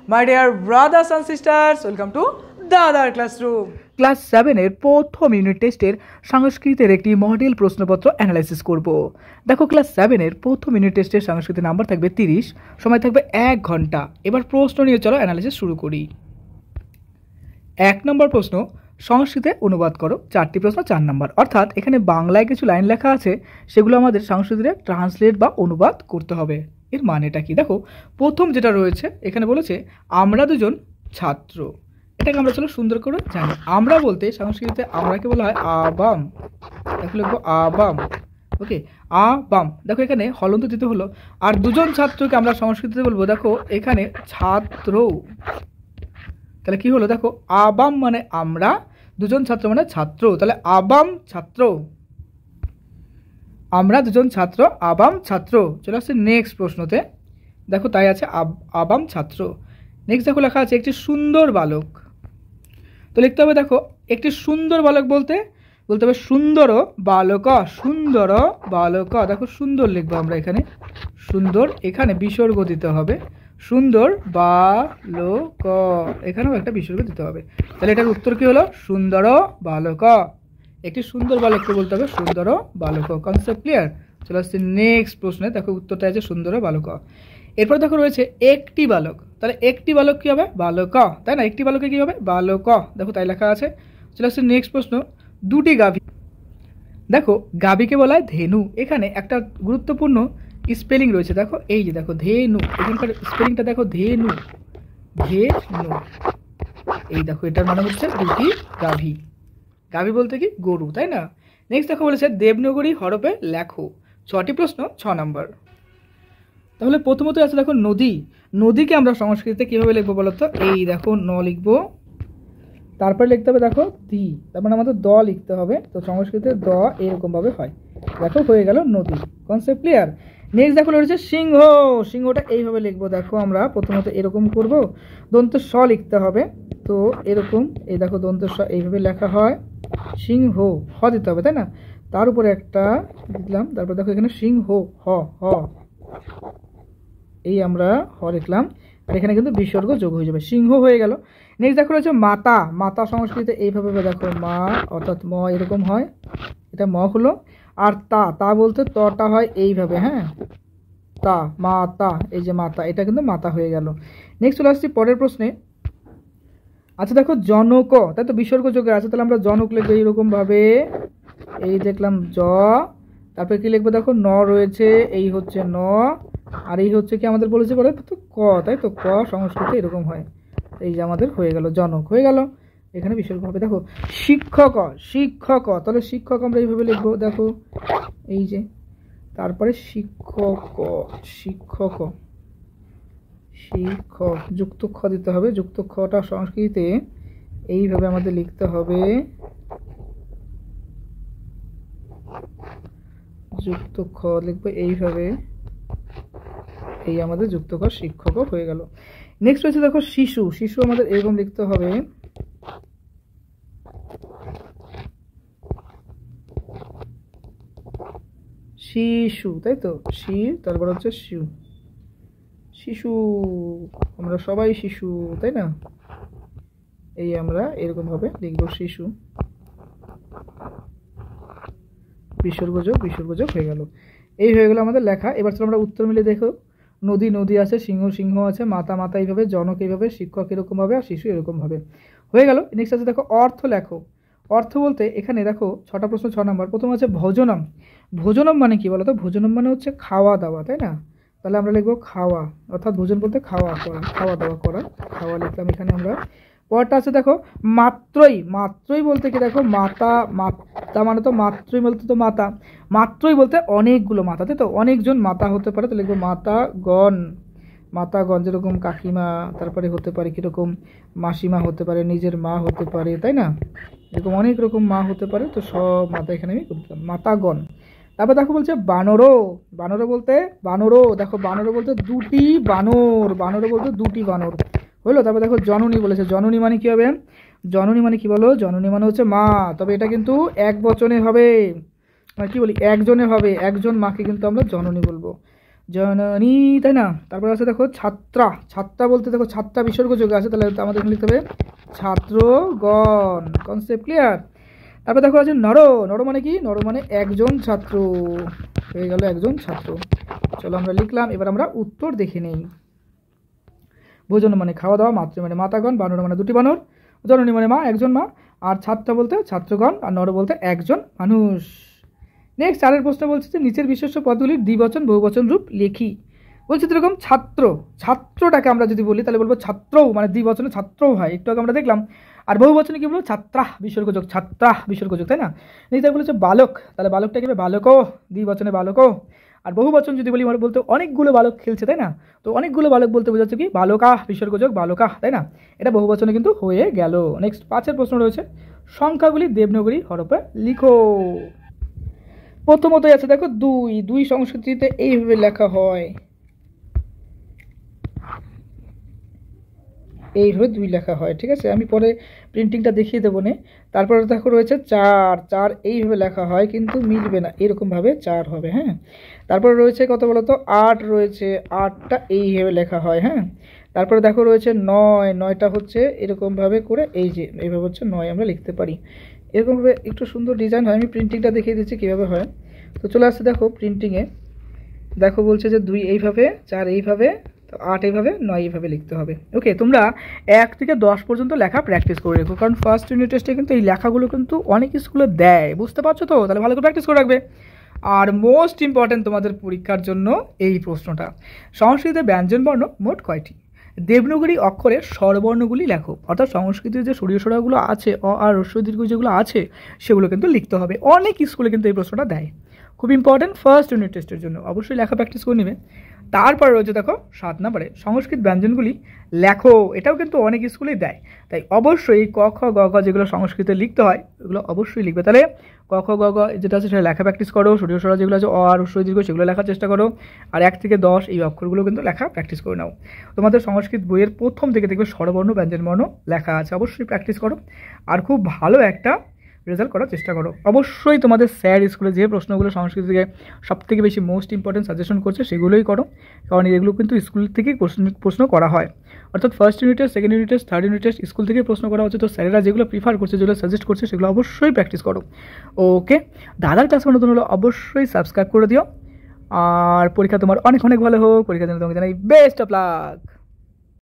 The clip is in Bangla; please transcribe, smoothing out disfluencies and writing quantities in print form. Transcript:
My dear brothers and sisters, welcome to the other classroom. Class 7 এর প্রথম ইউনিট টেস্টের সংস্কৃতের একটি মডেল প্রশ্নপত্র অ্যানালাইসিস করব। দেখো ক্লাস 7 এর প্রথম ইউনিট টেস্টের সংস্কৃতের নাম্বার থাকবে 30, সময় থাকবে 1 ঘন্টা। এবার প্রশ্ন নিয়ে চলো অ্যানালাইসিস শুরু করি। 1 নম্বর প্রশ্ন, সংস্কৃতে অনুবাদ করো। 4টি প্রশ্ন 4 নম্বর, অর্থাৎ এখানে বাংলায় কিছু লাইন লেখা আছে, সেগুলো আমাদের সংস্কৃতে ট্রান্সলেট বা অনুবাদ করতে হবে। এর মানেটা কি? দেখো প্রথম যেটা রয়েছে এখানে বলেছে আমরা দুজন ছাত্র। এটাকে আমরা চলো সুন্দর করে জানি। আমরা বলতে সংস্কৃতিতে আমরাকে বলা হয় আবাম। দেখো লিখবো আবাম। ওকে, আবাম। দেখো এখানে হলন্ত দিতে হলো। আর দুজন ছাত্রকে আমরা সংস্কৃতিতে বলবো, দেখো এখানে ছাত্র। তাহলে কি হলো? দেখো আবাম মানে আমরা, দুজন ছাত্র মানে ছাত্র, তাহলে আবাম ছাত্র। আমরা দুজন ছাত্র, আবাম ছাত্র। চলে আসছে নেক্সট প্রশ্নতে। দেখো তাই আছে আবাম ছাত্র। নেক্সট দেখো লেখা আছে একটি সুন্দর বালক। তো লিখতে হবে, দেখো একটি সুন্দর বালক বলতে হবে সুন্দর বালক। সুন্দর বালক। দেখো সুন্দর লিখবো আমরা এখানে সুন্দর, এখানে বিসর্গ দিতে হবে সুন্দর বালক, এখানেও একটা বিসর্গ দিতে হবে। তাহলে এটার উত্তর কি হলো? সুন্দর বালক। একটি সুন্দর বালককে বলতে হবে সুন্দর বালক। Concept clear? চলে আসছে নেক্সট প্রশ্নে। দেখো উত্তরটা আছে সুন্দর বালক। এরপর দেখো রয়েছে একটি বালক। তাহলে একটি বালক কি হবে? বালক, তাই না? একটি বালকে কি হবে? বালক। দেখো তাই লেখা আছে। চলে আসছে নেক্সট প্রশ্ন, দুটি গাভী। দেখো গাভীকে বলা হয় ধেনু। এখানে একটা গুরুত্বপূর্ণ স্পেলিং রয়েছে। দেখো এই যে দেখো ধেনু, এখানকার স্পেলিংটা দেখো ধেনু, ধেনু। এই দেখো এটার মানে হচ্ছে দুটি গাভী। গাভী বলতে কি? গরু, তাই না? নেক্সট দেখো বলেছে দেবনাগরী হরফে লেখো। 6টি প্রশ্ন 6 নম্বর। তাহলে প্রথমত আছে দেখো নদী। নদীকে আমরা সংস্কৃতিতে কীভাবে লিখবো বলো তো? এই দেখো ন লিখবো, তারপরে লিখতে হবে দেখো দি, তার মানে আমাদের দ লিখতে হবে। তো সংস্কৃতে দ এরকমভাবে হয়। দেখো হয়ে গেল নদী। Concept clear? নেক্সট দেখো রয়েছে সিংহ। সিংহটা এইভাবে লিখবো। দেখো আমরা প্রথমত এরকম করব, দন্ত স লিখতে হবে। তো এরকম এই দেখো দন্ত স এইভাবে লেখা হয়। সিংহ হ দিতে হবে, তাই না? তার উপরে একটা লিখলাম, তারপর দেখো এখানে সিংহ হ হ, এই আমরা হ লিখলাম, আর এখানে কিন্তু বিসর্গ যোগ হয়ে যাবে, সিংহ হয়ে গেল। নেক্সট দেখো রয়েছে মাতা। মাতা সংস্কৃতে এইভাবে দেখো মা অর্থাৎ ম এরকম হয়, এটা ম হলো। আর তা, তা বলতে তটা হয় এইভাবে, হ্যাঁ তা, মাতা, এই যে মাতা, এটা কিন্তু মাতা হয়ে গেল। নেক্সট চলে আসছি পরের প্রশ্নে। আচ্ছা দেখো জনক, তাই তো বিসর্গ যোগে আছে, তাহলে আমরা জনক লিখবো এইরকমভাবে। এই দেখলাম জ, তারপরে কি লিখবো? দেখো ন রয়েছে, এই হচ্ছে ন, আর এই হচ্ছে কি আমাদের বলেছে পরে তো ক, তাই তো ক সংস্কৃতে এরকম হয়। এই যে আমাদের হয়ে গেল জনক হয়ে গেল, এখানে বিসর্গ হবে। দেখো শিক্ষক, শিক্ষক, তাহলে শিক্ষক আমরা এইভাবে লিখবো। দেখো এই যে, তারপরে শিক্ষক, শিক্ষক, শিক্ষক যুক্ত খ দিতে হবে। যুক্ত খটা সংস্কৃতে এইভাবে আমাদের লিখতে হবে, যুক্ত খ লিখবো এইভাবে, এই আমাদের যুক্ত খ শিক্ষক হয়ে গেল। নেক্সট রয়েছে দেখো শিশু। শিশু আমাদের এরকম লিখতে হবে, শিশু, তাই তো শি, তারপর হচ্ছে শিশু, শিশু, আমরা সবাই শিশু, তাই না? এই আমরা এরকম ভাবে লিখবো শিশু, বিসর্গযোগ বিসর্গযোগ হয়ে গেল। এই হয়ে গেল আমাদের লেখা। এবার চলো আমরা উত্তর মিলে দেখো। নদী নদী আছে, সিংহ সিংহ আছে, মাতা মাতা এইভাবে, জনক এইভাবে, শিক্ষক এরকমভাবে, আর শিশু এরকমভাবে হয়ে গেল। নেক্সট আছে দেখো অর্থ লেখো। অর্থ বলতে এখানে দেখো 6টা প্রশ্ন 6 নম্বর। প্রথম আছে ভোজনম। ভোজনম মানে কি বলতো? ভোজনম মানে হচ্ছে খাওয়া দাওয়া, তাই না? তাহলে আমরা লিখবো খাওয়া, অর্থাৎ ভোজন বলতে খাওয়া করা, খাওয়া দাওয়া করা, খাওয়া লিখলাম এখানে আমরা। পরটা আছে দেখো মাত্রই। মাত্রই বলতে কি? দেখো মাতা, মাতা মানে তো মাত্রই বলতে তো মাতা, মাত্রই বলতে অনেকগুলো মাতা, তাই তো অনেকজন মাতা হতে পারে। তো লিখবো মাতাগণ, মাতাগণ, যেরকম কাকিমা, তারপরে হতে পারে কীরকম মাসিমা হতে পারে, নিজের মা হতে পারে, তাই না? এরকম অনেক রকম মা হতে পারে। তো সব মাতা এখানে আমি করতাম, মাতাগণ। তারপর দেখো বলছে বানরও। বানরও বলতে বানরও, দেখো বানরও বলতে দুটি বানর, বানরও বলতে দুটি বানর হলো। তারপর দেখো জননী বলেছে। জননী মানে কি হবে? জননী মানে কি বলো? জননী মানে হচ্ছে মা, তবে এটা কিন্তু এক বচনে হবে, মানে কি বলি একজনের হবে, একজন মাকে কিন্তু আমরা জননী বলবো। জননী, তাই না? তারপর আছে দেখো ছাত্রা, ছাত্রা বলতে দেখো ছাত্রা বিসর্গ যোগ আছে, তাহলে আমাদের এখানে লিখতে হবে ছাত্রগণ। Concept clear? তারপর দেখো আছে নর, নর মানে কি? নর মানে একজন ছাত্র, হয়ে গেল একজন ছাত্র। চলো আমরা লিখলাম, এবার আমরা উত্তর দেখে নেই। ভোজন মানে খাওয়া দাওয়া, মাতৃ মানে মাতাগণ, বানর মানে দুটি বানর, জননী মানে মা, একজন মা, আর ছাত্র বলতে ছাত্রগণ, আর নর বলতে একজন মানুষ। নেক্সট 4 প্রশ্ন বলছে যে নিচের বিশেষ্য পদগুলির দ্বিবচন বহুবচন রূপ লেখি। বলছে এরকম ছাত্র, ছাত্রটাকে আমরা যদি বলি তাহলে বলবো ছাত্রও, মানে দ্বিবচনে ছাত্রও হয়, একটু আগে আমরা দেখলাম। আর বহুবচনে কি বলবো? ছাত্রা বিসর্গযোগ, ছাত্রা বিসর্গযোগ, তাই না? নিচে বলেছে বালক, তাহলে বালকটা কি হবে? বালকও, দ্বিবচনে বালকও। আর বহুবচন যদি বলি আমরা বলতে অনেকগুলো বালক খেলছে, তাই না? তো অনেকগুলো বালক বলতে বোঝাচ্ছে কি? বালকা বিসর্গযোগ বালকা, তাই না? এটা বহুবচনে কিন্তু হয়ে গেল। নেক্সট 5 প্রশ্ন রয়েছে, সংখ্যাগুলি দেবনাগরী হরফে লিখো। প্রথমতই আছে দেখো দুই, দুই সংস্কৃতিতে এইভাবে লেখা হয়, এইভাবে 2 লেখা হয়, ঠিক আছে? আমি পরে প্রিন্টিংটা দেখিয়ে দেবো নে। তারপরে দেখো রয়েছে 4, 4 এইভাবে লেখা হয় কিন্তু মিলবে না, এরকমভাবে 4 হবে, হ্যাঁ। তারপরে রয়েছে কত বলো তো? 8 রয়েছে, 8টা এইভাবে লেখা হয়, হ্যাঁ। তারপরে দেখো রয়েছে 9, 9টা হচ্ছে এরকমভাবে করে, এই যে এইভাবে হচ্ছে 9 আমরা লিখতে পারি, এরকমভাবে একটু সুন্দর ডিজাইন হয়। আমি প্রিন্টিংটা দেখিয়ে দিচ্ছি কীভাবে হয়। তো চলে আসছে দেখো প্রিন্টিংয়ে, দেখো বলছে যে 2 এইভাবে, 4 এইভাবে, তো 8 এইভাবে, 9 এইভাবে লিখতে হবে। ওকে, তোমরা 1 থেকে 10 পর্যন্ত লেখা প্র্যাকটিস করে রেখো, কারণ ফার্স্ট ইউনিট টেস্টে কিন্তু এই লেখাগুলো কিন্তু অনেক স্কুলে দেয়, বুঝতে পারছো তো? তাহলে ভালো করে প্র্যাকটিস করে রাখবে। আর মোস্ট ইম্পর্টেন্ট তোমাদের পরীক্ষার জন্য এই প্রশ্নটা, সংস্কৃতে ব্যঞ্জনবর্ণ মোট কয়টি? দেবনাগরী অক্ষরের স্বরবর্ণগুলি লেখো, অর্থাৎ সংস্কৃতির যে সরিয় স্বরগুলো আছে, অ আর হ্রস্ব দীর্ঘ যেগুলো আছে সেগুলো কিন্তু লিখতে হবে। অনেক স্কুলে কিন্তু এই প্রশ্নটা দেয়, খুব ইম্পর্টেন্ট ফার্স্ট ইউনিট টেস্টের জন্য, অবশ্যই লেখা প্র্যাকটিস করে নেবে। তারপর রয়েছে দেখো 7 নম্বরে সংস্কৃত ব্যঞ্জনগুলি লেখো, এটাও কিন্তু অনেক স্কুলেই দেয়, তাই অবশ্যই ক খ গ ঘ যেগুলো সংস্কৃতে লিখতে হয় ওগুলো অবশ্যই লিখবে। তাহলে ক খ গ ঘ যেটা আছে সেটা লেখা প্র্যাকটিস করো, সরিয় স্বর যেগুলো আছে অ আর হ্রস্ব দীর্ঘ সেগুলো লেখার চেষ্টা করো, আর 1 থেকে 10 এই অক্ষরগুলো কিন্তু লেখা প্র্যাকটিস করে নাও। তোমাদের সংস্কৃত বইয়ের প্রথম থেকে দেখবে স্বরবর্ণ ব্যঞ্জনবর্ণ লেখা আছে, অবশ্যই প্র্যাকটিস করো আর খুব ভালো একটা রেজাল্ট করার চেষ্টা করো। অবশ্যই তোমাদের স্যার স্কুলে যে প্রশ্নগুলো সংস্কৃত থেকে সবথেকে বেশি মোস্ট ইম্পর্টেন্ট সাজেশন করছে সেগুলোই করো, কারণ এগুলো কিন্তু স্কুল থেকেই প্রশ্ন করা হয়, অর্থাৎ first unit test, second unit test, third unit test school থেকেই প্রশ্ন করা হচ্ছে। তো স্যারেরা যেগুলো প্রিফার করছে, যেগুলো সাজেস্ট করছে সেগুলো অবশ্যই প্র্যাকটিস করো। ওকে, দাদার ক্লাস নতুন হলো অবশ্যই সাবস্ক্রাইব করে দিও, আর পরীক্ষা তোমার অনেক অনেক ভালো হোক। পরীক্ষার জন্য তোমাকে জানাই বেস্ট অফ লাক।